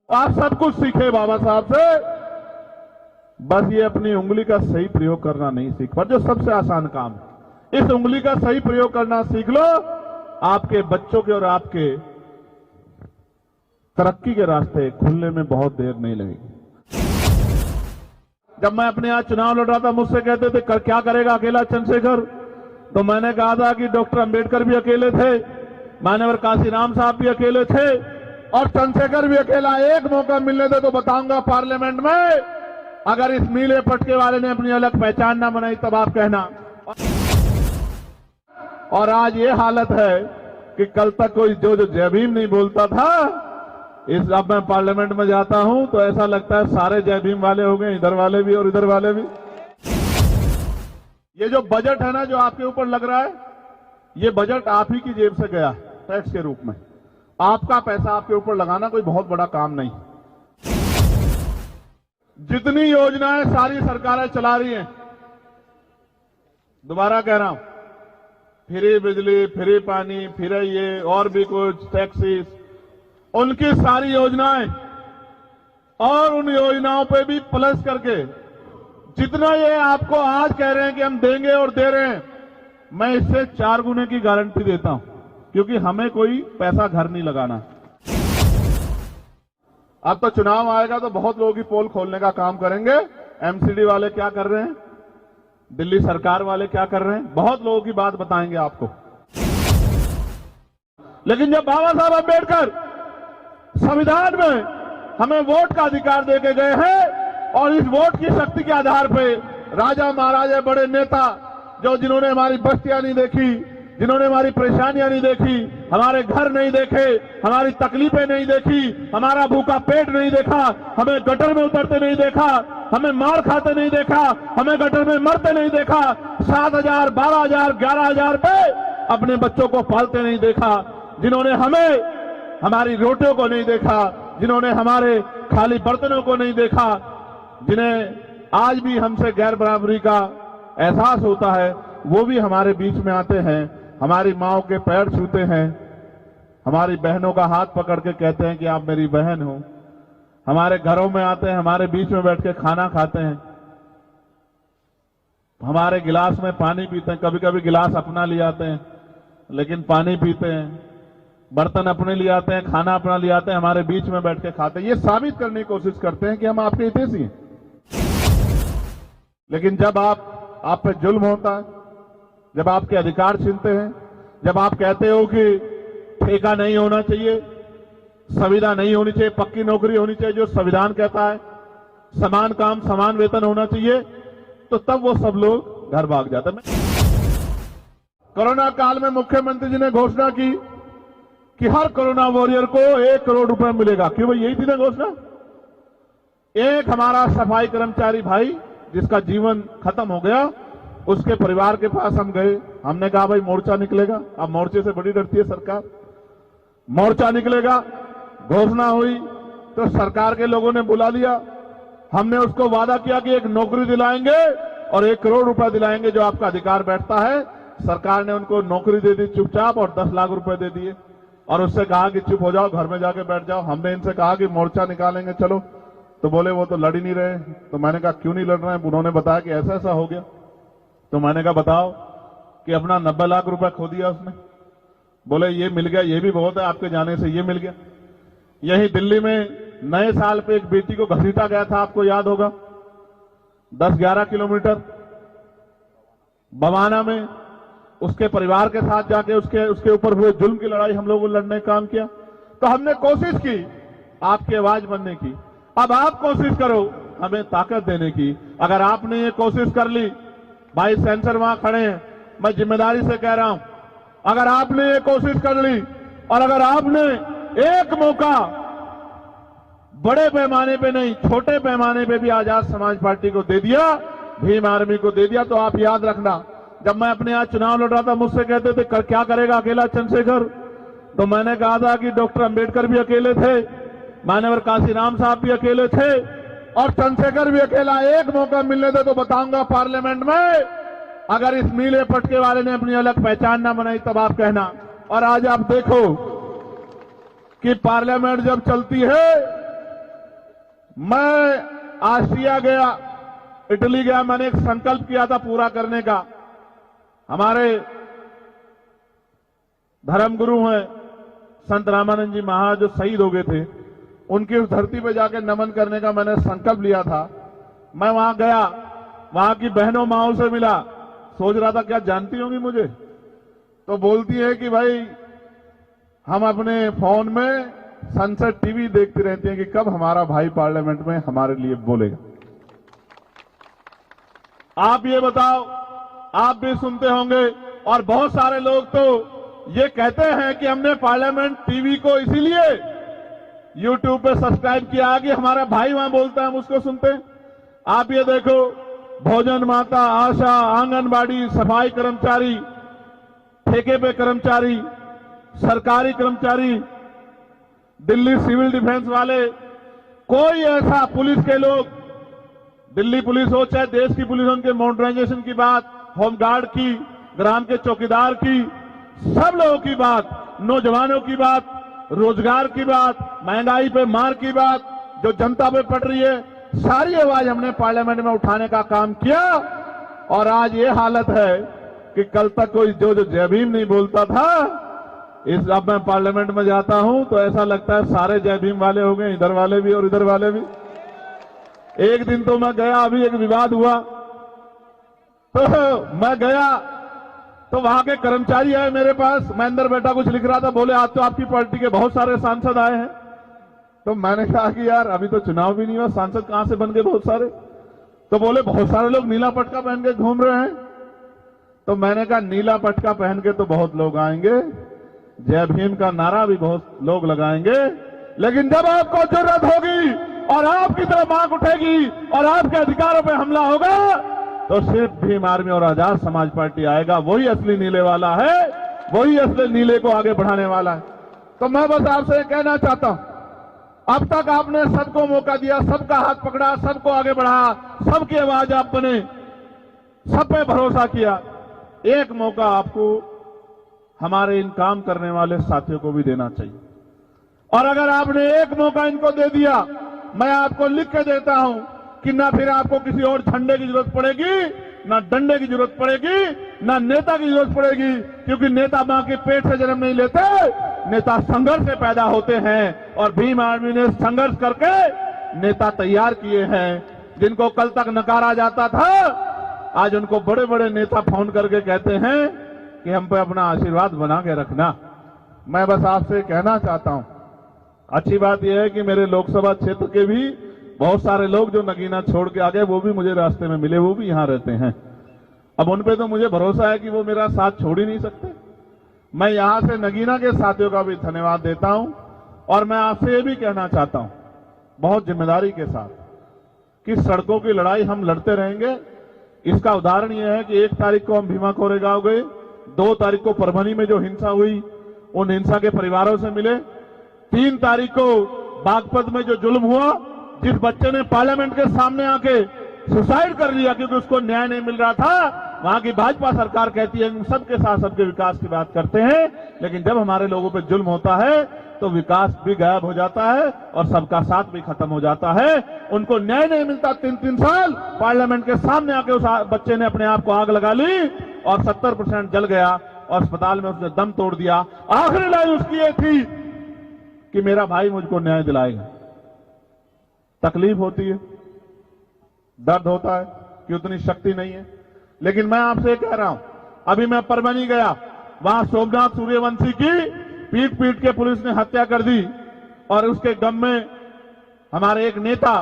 आप सब कुछ सीखे बाबा साहब से, बस ये अपनी उंगली का सही प्रयोग करना नहीं सीख पर, जो सबसे आसान काम है। इस उंगली का सही प्रयोग करना सीख लो, आपके बच्चों के और आपके तरक्की के रास्ते खुलने में बहुत देर नहीं लगेगी। जब मैं अपने यहाँ चुनाव लड़ रहा था, मुझसे कहते थे क्या करेगा अकेला चंद्रशेखर, तो मैंने कहा था कि डॉक्टर अंबेडकर भी अकेले थे, मान्यवर काशीराम साहब भी अकेले थे, और चंद्रशेखर भी अकेला। एक मौका मिलने दे तो बताऊंगा पार्लियामेंट में, अगर इस मीले पटके वाले ने अपनी अलग पहचान ना बनाई तब आप कहना। और आज ये हालत है कि कल तक कोई जो जय भीम नहीं बोलता था, अब मैं पार्लियामेंट में जाता हूं तो ऐसा लगता है सारे जय भीम वाले हो गए, इधर वाले भी और इधर वाले भी। ये जो बजट है ना, जो आपके ऊपर लग रहा है, ये बजट आप ही की जेब से गया टैक्स के रूप में। आपका पैसा आपके ऊपर लगाना कोई बहुत बड़ा काम नहीं। जितनी योजनाएं सारी सरकारें चला रही हैं, दोबारा कह रहा हूं, फ्री बिजली, फ्री पानी, फ्री ये और भी कुछ टैक्सीज, उनकी सारी योजनाएं, और उन योजनाओं पे भी प्लस करके जितना ये आपको आज कह रहे हैं कि हम देंगे और दे रहे हैं, मैं इससे 4 गुने की गारंटी देता हूं, क्योंकि हमें कोई पैसा घर नहीं लगाना। अब तो चुनाव आएगा तो बहुत लोगों की पोल खोलने का काम करेंगे। एमसीडी वाले क्या कर रहे हैं, दिल्ली सरकार वाले क्या कर रहे हैं, बहुत लोगों की बात बताएंगे आपको। लेकिन जब बाबा साहब अम्बेडकर संविधान में हमें वोट का अधिकार देके गए हैं, और इस वोट की शक्ति के आधार पे राजा महाराजा बड़े नेता, जो जिन्होंने हमारी बस्तियां नहीं देखी, जिन्होंने हमारी परेशानियां नहीं देखी, हमारे घर नहीं देखे, हमारी तकलीफें नहीं देखी, हमारा भूखा पेट नहीं देखा, हमें गटर में उतरते नहीं देखा, हमें मार खाते नहीं देखा, हमें गटर में मरते नहीं देखा, 7,000, 12,000, 11,000 पे अपने बच्चों को पालते नहीं देखा, जिन्होंने हमें हमारी रोटियों को नहीं देखा, जिन्होंने हमारे खाली बर्तनों को नहीं देखा, जिन्हें आज भी हमसे गैर बराबरी का एहसास होता है, वो भी हमारे बीच में आते हैं, हमारी माओ के पैर छूते हैं, हमारी बहनों का हाथ पकड़ के कहते हैं कि आप मेरी बहन हो, हमारे घरों में आते हैं, हमारे बीच में बैठ के खाना खाते हैं, हमारे गिलास में पानी पीते हैं। कभी कभी गिलास अपना ले आते हैं लेकिन पानी पीते हैं, बर्तन अपने लिए आते हैं, खाना अपना ले आते हैं, हमारे बीच में बैठ के खाते हैं। ये साबित करने की कोशिश करते हैं कि हम आपके हितैषी हैं। लेकिन जब आप पे जुल्म होता है, जब आपके अधिकार छीनते हैं, जब आप कहते हो कि ठेका नहीं होना चाहिए, संविदा नहीं होनी चाहिए, पक्की नौकरी होनी चाहिए जो संविधान कहता है, समान काम समान वेतन होना चाहिए, तो तब वो सब लोग घर भाग जाते हैं। कोरोना काल में मुख्यमंत्री जी ने घोषणा की कि हर कोरोना वॉरियर को 1 करोड़ रुपए मिलेगा। क्यों भाई, यही थी ना घोषणा। एक हमारा सफाई कर्मचारी भाई जिसका जीवन खत्म हो गया, उसके परिवार के पास हम गए, हमने कहा भाई मोर्चा निकलेगा। अब मोर्चे से बड़ी डरती है सरकार, मोर्चा निकलेगा। घोषणा हुई तो सरकार के लोगों ने बुला लिया, हमने उसको वादा किया कि एक नौकरी दिलाएंगे और 1 करोड़ रुपए दिलाएंगे जो आपका अधिकार बैठता है। सरकार ने उनको नौकरी दे दी चुपचाप और 10 लाख रुपए दे दिए और उससे कहा कि चुप हो जाओ, घर में जाके बैठ जाओ। हमने इनसे कहा कि मोर्चा निकालेंगे चलो, तो बोले वो तो लड़ ही नहीं रहे। तो मैंने कहा क्यों नहीं लड़ रहे हैं? उन्होंने बताया कि ऐसा ऐसा हो गया। तो मैंने कहा बताओ कि अपना 90 लाख रुपए खो दिया उसने। बोले ये मिल गया, ये भी बहुत है, आपके जाने से ये मिल गया। यही दिल्ली में नए साल पे एक बेटी को घसीटा गया था, आपको याद होगा, 10-11 किलोमीटर बवाना में उसके परिवार के साथ जाके उसके ऊपर हुए जुल्म की लड़ाई हम लोगों ने लड़ने का काम किया। तो हमने कोशिश की आपकी आवाज बनने की। अब आप कोशिश करो हमें ताकत देने की। अगर आपने ये कोशिश कर ली, भाई सेंसर वहां खड़े हैं, मैं जिम्मेदारी से कह रहा हूं, अगर आपने ये कोशिश कर ली और अगर आपने एक मौका बड़े पैमाने पे नहीं छोटे पैमाने पे भी आजाद समाज पार्टी को दे दिया, भीम आर्मी को दे दिया, तो आप याद रखना, जब मैं अपने यहाँ चुनाव लड़ रहा था, मुझसे कहते थे क्या करेगा अकेला चंद्रशेखर, तो मैंने कहा था कि डॉक्टर अंबेडकर भी अकेले थे, मान्यवर काशीराम साहब भी अकेले थे और चंद्रशेखर भी अकेला। एक मौका मिलने दे तो बताऊंगा पार्लियामेंट में, अगर इस नीले पटके वाले ने अपनी अलग पहचान ना बनाई तब आप कहना। और आज आप देखो कि पार्लियामेंट जब चलती है मैं आस्ट्रिया गया, इटली गया, मैंने एक संकल्प किया था पूरा करने का। हमारे धर्मगुरु हैं संत रामानंद जी महाराज जो शहीद हो गए थे, उनकी उस धरती पे जाकर नमन करने का मैंने संकल्प लिया था। मैं वहां गया, वहां की बहनों माओं से मिला, सोच रहा था क्या जानती होंगी मुझे, तो बोलती है कि भाई हम अपने फोन में सनसेट टीवी देखती रहती हैं कि कब हमारा भाई पार्लियामेंट में हमारे लिए बोलेगा। आप ये बताओ, आप भी सुनते होंगे और बहुत सारे लोग तो ये कहते हैं कि हमने पार्लियामेंट टीवी को इसीलिए यूट्यूब पे सब्सक्राइब किया कि हमारा भाई वहां बोलता है हम उसको सुनते हैं। आप ये देखो, भोजन माता, आशा, आंगनबाड़ी, सफाई कर्मचारी, ठेके पे कर्मचारी, सरकारी कर्मचारी, दिल्ली सिविल डिफेंस वाले, कोई ऐसा पुलिस के लोग, दिल्ली पुलिस हो चाहे देश की पुलिस हो, उनके मॉडर्नाइजेशन की बात, होमगार्ड की, ग्राम के चौकीदार की, सब लोगों की बात, नौजवानों की बात, रोजगार की बात, महंगाई पे मार की बात जो जनता पे पड़ रही है, सारी आवाज हमने पार्लियामेंट में उठाने का काम किया। और आज ये हालत है कि कल तक कोई जो जय भीम नहीं बोलता था, अब मैं पार्लियामेंट में जाता हूं तो ऐसा लगता है सारे जय भीम वाले हो गए, इधर वाले भी और इधर वाले भी। एक दिन तो मैं गया, अभी एक विवाद हुआ तो मैं गया तो वहां के कर्मचारी आए मेरे पास, मैं अंदर बैठा कुछ लिख रहा था, बोले आज तो आपकी पार्टी के बहुत सारे सांसद आए हैं। तो मैंने कहा कि यार अभी तो चुनाव भी नहीं हुआ, सांसद कहां से बन गए बहुत सारे? तो बोले बहुत सारे लोग नीला पटका पहन के घूम रहे हैं। तो मैंने कहा नीला पटका पहन के तो बहुत लोग आएंगे, जय भीम का नारा भी बहुत लोग लगाएंगे, लेकिन जब आपको जरूरत होगी और आपकी तरफ आंख उठेगी और आपके अधिकारों पे हमला होगा तो सिर्फ भीम आर्मी और आजाद समाज पार्टी आएगा। वही असली नीले वाला है, वही असली नीले को आगे बढ़ाने वाला है। तो मैं बस आपसे कहना चाहता हूं, अब तक आपने सबको मौका दिया, सबका हाथ पकड़ा, सबको आगे बढ़ाया, सबकी आवाज आप बने, सब पे भरोसा किया। एक मौका आपको हमारे इन काम करने वाले साथियों को भी देना चाहिए। और अगर आपने एक मौका इनको दे दिया, मैं आपको लिख के देता हूं कि ना फिर आपको किसी और झंडे की जरूरत पड़ेगी, ना डंडे की जरूरत पड़ेगी, ना नेता की जरूरत पड़ेगी, क्योंकि नेता मां के पेट से जन्म नहीं लेते, नेता संघर्ष से पैदा होते हैं। और भीम आर्मी ने संघर्ष करके नेता तैयार किए हैं, जिनको कल तक नकारा जाता था, आज उनको बड़े बड़े नेता फोन करके कहते हैं कि हम पे अपना आशीर्वाद बना के रखना। मैं बस आपसे कहना चाहता हूं, अच्छी बात यह है कि मेरे लोकसभा क्षेत्र के भी बहुत सारे लोग जो नगीना छोड़ के आ गए, वो भी मुझे रास्ते में मिले, वो भी यहां रहते हैं। अब उन पे तो मुझे भरोसा है कि वो मेरा साथ छोड़ ही नहीं सकते। मैं यहां से नगीना के साथियों का भी धन्यवाद देता हूं और मैं आपसे ये भी कहना चाहता हूं बहुत जिम्मेदारी के साथ कि सड़कों की लड़ाई हम लड़ते रहेंगे। इसका उदाहरण यह है कि 1 तारीख को हम भीमा कोरेगांव गए, 2 तारीख को परभनी में जो हिंसा हुई उन हिंसा के परिवारों से मिले, 3 तारीख को बागपत में जो जुल्म हुआ, जिस बच्चे ने पार्लियामेंट के सामने आके सुसाइड कर लिया क्योंकि उसको न्याय नहीं मिल रहा था, वहां की भाजपा सरकार कहती है हम सबके साथ सबके विकास की बात करते हैं, लेकिन जब हमारे लोगों पे जुल्म होता है तो विकास भी गायब हो जाता है और सबका साथ भी खत्म हो जाता है। उनको न्याय नहीं मिलता। 3-3 साल पार्लियामेंट के सामने आके उस बच्चे ने अपने आप को आग लगा ली और 70% जल गया और अस्पताल में उसने दम तोड़ दिया। आखिरी लाइन उसकी ये थी कि मेरा भाई मुझको न्याय दिलाएगा। तकलीफ होती है, दर्द होता है कि उतनी शक्ति नहीं है, लेकिन मैं आपसे कह रहा हूं, अभी मैं परभनी गया, वहां सोमनाथ सूर्यवंशी की पीट पीट के पुलिस ने हत्या कर दी और उसके गम में हमारे एक नेता,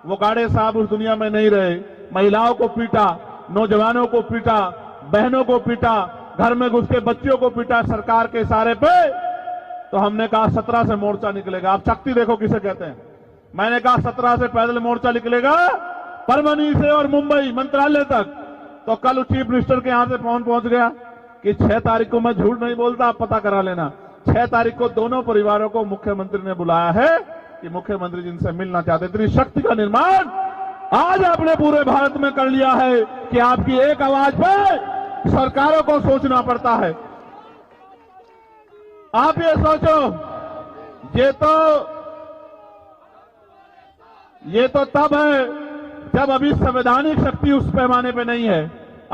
वो गाड़े साहब उस दुनिया में नहीं रहे, महिलाओं को पीटा, नौजवानों को पीटा, बहनों को पीटा, घर में घुस के बच्चियों को पीटा सरकार के इशारे पे। तो हमने कहा 17 से मोर्चा निकलेगा। आप शक्ति देखो किसे कहते हैं। मैंने कहा 17 से पैदल मोर्चा निकलेगा परभनी से और मुंबई मंत्रालय तक। तो कल चीफ मिनिस्टर के यहां से फोन पहुंच गया कि 6 तारीख को, मैं झूठ नहीं बोलता, आप पता करा लेना, 6 तारीख को दोनों परिवारों को मुख्यमंत्री ने बुलाया है कि मुख्यमंत्री जिनसे मिलना चाहते। इतनी शक्ति का निर्माण आज आपने पूरे भारत में कर लिया है कि आपकी एक आवाज पर सरकारों को सोचना पड़ता है। आप ये सोचो, ये तो तब है जब अभी संवैधानिक शक्ति उस पैमाने पे नहीं है।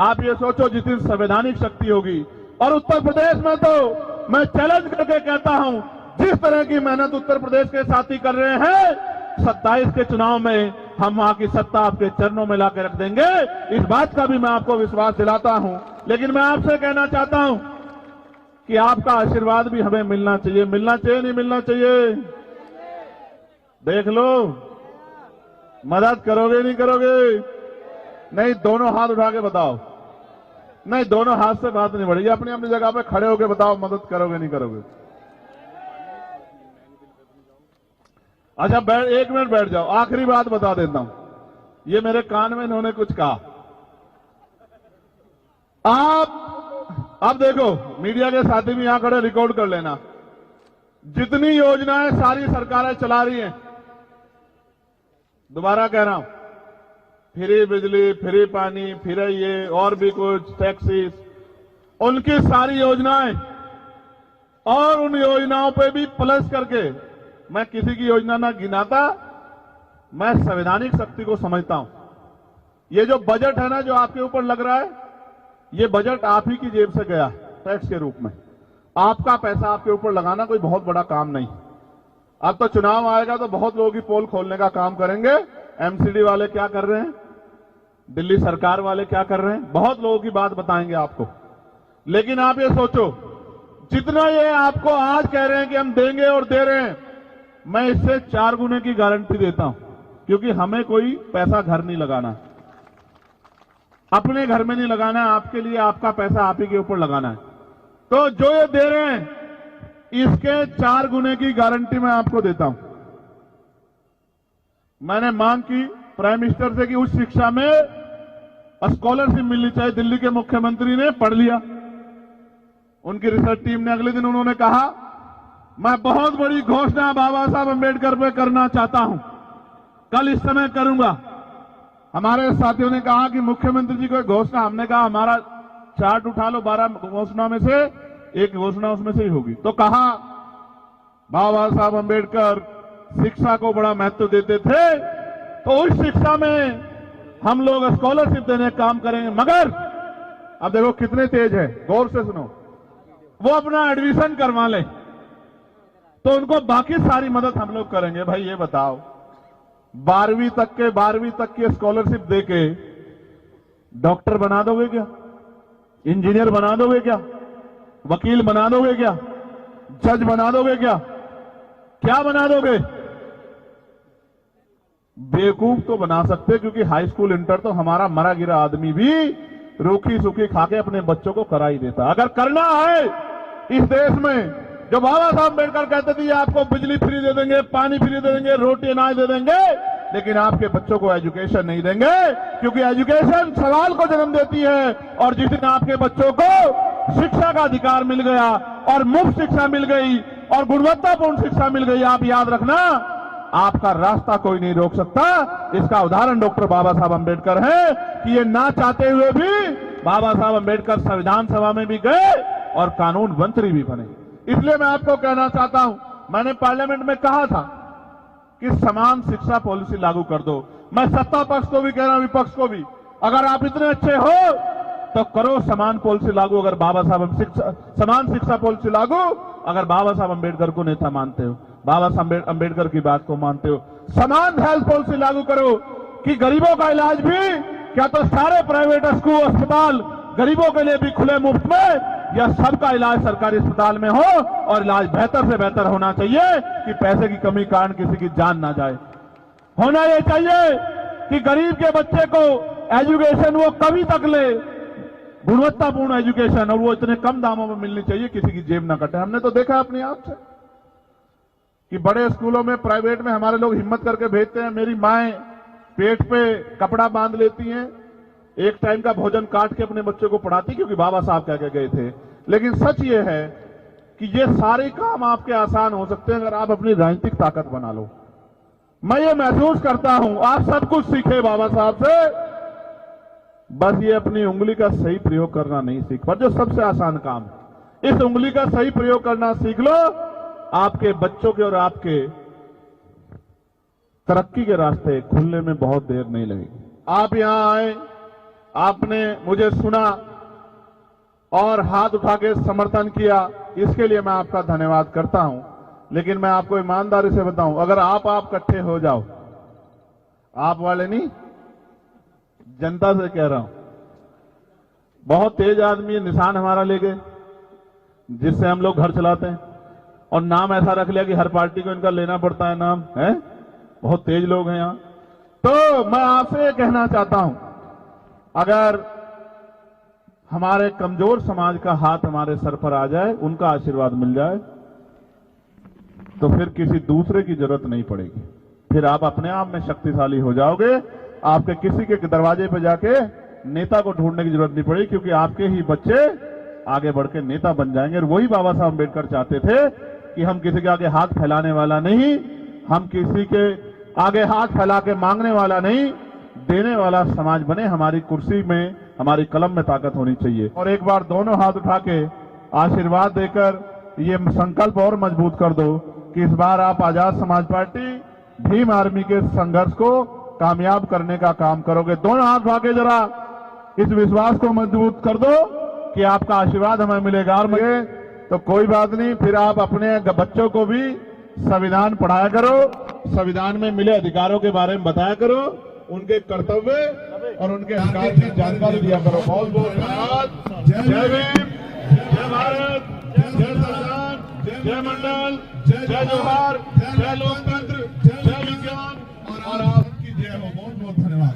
आप ये सोचो जितनी संवैधानिक शक्ति होगी, और उत्तर प्रदेश में तो मैं चैलेंज करके कहता हूं, जिस तरह की मेहनत उत्तर प्रदेश के साथी कर रहे हैं, 27 के चुनाव में हम वहां की सत्ता आपके चरणों में लाकर रख देंगे। इस बात का भी मैं आपको विश्वास दिलाता हूं। लेकिन मैं आपसे कहना चाहता हूं कि आपका आशीर्वाद भी हमें मिलना चाहिए। मिलना चाहिए नहीं मिलना चाहिए? देख लो, मदद करोगे नहीं करोगे? नहीं, दोनों हाथ उठा के बताओ। नहीं, दोनों हाथ से बात नहीं बढ़ेगी। अपनी अपनी जगह पे खड़े होके बताओ, मदद करोगे नहीं करोगे? अच्छा, एक मिनट बैठ जाओ। आखिरी बात बता देता हूं, ये मेरे कान में इन्होंने कुछ कहा। आप देखो, मीडिया के साथी भी यहां खड़े, रिकॉर्ड कर लेना। जितनी योजनाएं सारी सरकारें चला रही हैं, दोबारा कह रहा हूं, फ्री बिजली, फ्री पानी, फ्री ये और भी कुछ टैक्सीज, उनकी सारी योजनाएं, और उन योजनाओं पे भी प्लस करके, मैं किसी की योजना ना गिनाता, मैं संवैधानिक शक्ति को समझता हूं। ये जो बजट है ना, जो आपके ऊपर लग रहा है, ये बजट आप ही की जेब से गया टैक्स के रूप में। आपका पैसा आपके ऊपर लगाना कोई बहुत बड़ा काम नहीं। अब तो चुनाव आएगा तो बहुत लोगों की पोल खोलने का काम करेंगे। एमसीडी वाले क्या कर रहे हैं, दिल्ली सरकार वाले क्या कर रहे हैं, बहुत लोगों की बात बताएंगे आपको। लेकिन आप ये सोचो, जितना ये आपको आज कह रहे हैं कि हम देंगे और दे रहे हैं, मैं इससे 4 गुने की गारंटी देता हूं, क्योंकि हमें कोई पैसा घर नहीं लगाना, अपने घर में नहीं लगाना है। आपके लिए आपका पैसा आप ही के ऊपर लगाना है। तो जो ये दे रहे हैं, इसके 4 गुने की गारंटी मैं आपको देता हूं। मैंने मांग की प्राइम मिनिस्टर से कि उस शिक्षा में स्कॉलरशिप मिलनी चाहिए। दिल्ली के मुख्यमंत्री ने पढ़ लिया, उनकी रिसर्च टीम ने अगले दिन उन्होंने कहा, मैं बहुत बड़ी घोषणा बाबा साहब अम्बेडकर पे करना चाहता हूं, कल इस समय करूंगा। हमारे साथियों ने कहा कि मुख्यमंत्री जी को घोषणा, हमने कहा हमारा चार्ट उठा लो, 12 घोषणा में से एक घोषणा उसमें से ही होगी। तो कहा बाबा साहब अम्बेडकर शिक्षा को बड़ा महत्व देते थे, तो उस शिक्षा में हम लोग स्कॉलरशिप देने का काम करेंगे। मगर अब देखो कितने तेज है, गौर से सुनो, वो अपना एडमिशन करवा ले तो उनको बाकी सारी मदद हम लोग करेंगे। भाई ये बताओ, 12वीं तक की स्कॉलरशिप देके डॉक्टर बना दोगे क्या? इंजीनियर बना दोगे क्या? वकील बना दोगे क्या? जज बना दोगे क्या? क्या बना दोगे? बेवकूफ तो बना सकते, क्योंकि हाई स्कूल इंटर तो हमारा मरा गिरा आदमी भी रूखी सूखी खाके अपने बच्चों को करा ही देता। अगर करना है इस देश में, जो बाबा साहब अम्बेडकर कहते थे आपको बिजली फ्री दे देंगे, पानी फ्री दे देंगे, रोटी अनाज दे देंगे, लेकिन आपके बच्चों को एजुकेशन नहीं देंगे, क्योंकि एजुकेशन सवाल को जन्म देती है। और जिस दिन आपके बच्चों को शिक्षा का अधिकार मिल गया और मुफ्त शिक्षा मिल गई और गुणवत्तापूर्ण शिक्षा मिल गई, आप याद रखना, आपका रास्ता कोई नहीं रोक सकता। इसका उदाहरण डॉक्टर बाबा साहब अम्बेडकर है कि ये ना चाहते हुए भी बाबा साहब अम्बेडकर संविधान सभा में भी गए और कानून मंत्री भी बने। इसलिए मैं आपको कहना चाहता हूं, मैंने पार्लियामेंट में कहा था कि समान शिक्षा पॉलिसी लागू कर दो। मैं सत्ता पक्ष को भी कह रहा हूं, विपक्ष को भी, अगर आप इतने अच्छे हो तो करो समान पॉलिसी लागू। अगर बाबा साहब समान शिक्षा पॉलिसी लागू, अगर बाबा साहब अम्बेडकर को नेता मानते हो, बाबा साहब अम्बेडकर की बात को मानते हो, समान हेल्थ पॉलिसी लागू करो कि गरीबों का इलाज भी, क्या तो सारे प्राइवेट स्कूल अस्पताल गरीबों के लिए भी खुले मुफ्त में, या सबका इलाज सरकारी अस्पताल में हो और इलाज बेहतर से बेहतर होना चाहिए कि पैसे की कमी कारण किसी की जान ना जाए। होना यह चाहिए कि गरीब के बच्चे को एजुकेशन वो कभी तक ले, गुणवत्तापूर्ण एजुकेशन, और वो इतने कम दामों में मिलनी चाहिए किसी की जेब ना कटे। हमने तो देखा अपनी आंख से कि बड़े स्कूलों में, प्राइवेट में हमारे लोग हिम्मत करके भेजते हैं। मेरी माएं पेट पे कपड़ा बांध लेती हैं, एक टाइम का भोजन काट के अपने बच्चों को पढ़ाती, क्योंकि बाबा साहब कह के गए थे। लेकिन सच ये है कि ये सारे काम आपके आसान हो सकते हैं अगर आप अपनी राजनीतिक ताकत बना लो। मैं ये महसूस करता हूं, आप सब कुछ सीखे बाबा साहब से, बस ये अपनी उंगली का सही प्रयोग करना नहीं सीख पर, जो सबसे आसान काम, इस उंगली का सही प्रयोग करना सीख लो। आपके बच्चों के और आपके तरक्की के रास्ते खुलने में बहुत देर नहीं लगेगी। आप यहां आए, आपने मुझे सुना और हाथ उठा के समर्थन किया, इसके लिए मैं आपका धन्यवाद करता हूं। लेकिन मैं आपको ईमानदारी से बताऊं, अगर आप इकट्ठे हो जाओ, आप वाले नहीं, जनता से कह रहा हूं, बहुत तेज आदमी निशान हमारा ले गए जिससे हम लोग घर चलाते हैं, और नाम ऐसा रख लिया कि हर पार्टी को इनका लेना पड़ता है नाम, है बहुत तेज लोग हैं यहां। तो मैं आपसे कहना चाहता हूं, अगर हमारे कमजोर समाज का हाथ हमारे सर पर आ जाए, उनका आशीर्वाद मिल जाए, तो फिर किसी दूसरे की जरूरत नहीं पड़ेगी। फिर आप अपने आप में शक्तिशाली हो जाओगे। आपके किसी के दरवाजे पर जाके नेता को ढूंढने की जरूरत नहीं पड़ेगी, क्योंकि आपके ही बच्चे आगे बढ़ के नेता बन जाएंगे। और वही बाबा साहब अम्बेडकर चाहते थे कि हम किसी के आगे हाथ फैलाने वाला नहीं, हम किसी के आगे हाथ फैला के मांगने वाला नहीं, देने वाला समाज बने। हमारी कुर्सी में, हमारी कलम में ताकत होनी चाहिए। और एक बार दोनों हाथ उठा के आशीर्वाद देकर ये संकल्प और मजबूत कर दो कि इस बार आप आजाद समाज पार्टी भीम आर्मी के संघर्ष को कामयाब करने का काम करोगे। दोनों हाथ उठा के जरा इस विश्वास को मजबूत कर दो कि आपका आशीर्वाद हमें मिलेगा। और मुझे तो कोई बात नहीं, फिर आप अपने बच्चों को भी संविधान पढ़ाया करो, संविधान में मिले अधिकारों के बारे में बताया करो, उनके कर्तव्य और उनके अधिकार की जानकारी दिया करो। बहुत बहुत धन्यवाद। जय भीम, जय भारत, जय संविधान, जय मंडल, जय जोहार, जय लोकतंत्र, जय विज्ञान, और आपकी जय हो। बहुत बहुत धन्यवाद।